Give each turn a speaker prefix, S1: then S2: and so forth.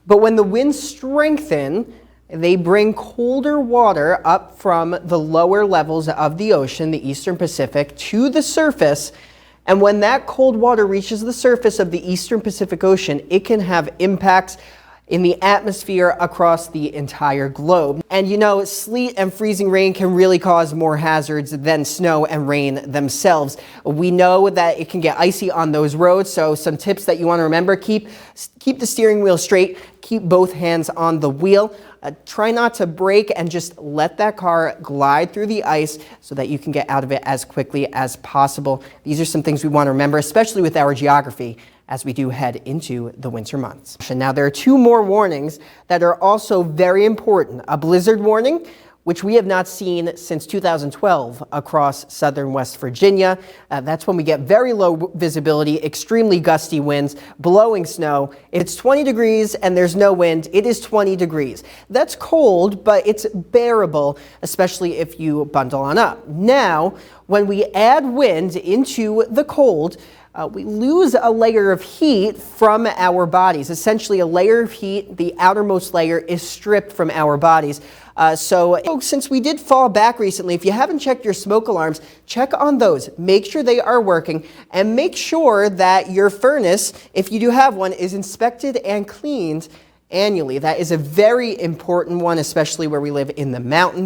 S1: But when the winds strengthen, they bring colder water up from the lower levels of the ocean, the Eastern Pacific, to the surface. And when that cold water reaches the surface of the Eastern Pacific Ocean, it can have impacts in the atmosphere across the entire globe. And you know, sleet and freezing rain can really cause more hazards than snow and rain themselves. We know that it can get icy on those roads, so some tips that you want to remember: keep the steering wheel straight, keep both hands on the wheel. Try not to brake and just let that car glide through the ice so that you can get out of it as quickly as possible. These are some things we want to remember, especially with our geography, as we do head into the winter months. And now there are two more warnings that are also very important. A blizzard warning, which we have not seen since 2012 across southern West Virginia. That's when we get very low visibility, extremely gusty winds, blowing snow. It's 20 degrees and there's no wind. It is 20 degrees. That's cold, but it's bearable, especially if you bundle on up. Now, when we add wind into the cold, we lose a layer of heat from our bodies. Essentially, a layer of heat, the outermost layer, is stripped from our bodies. So since we did fall back recently, if you haven't checked your smoke alarms, check on those. Make sure they are working, and make sure that your furnace, if you do have one, is inspected and cleaned annually. That is a very important one, especially where we live in the mountains.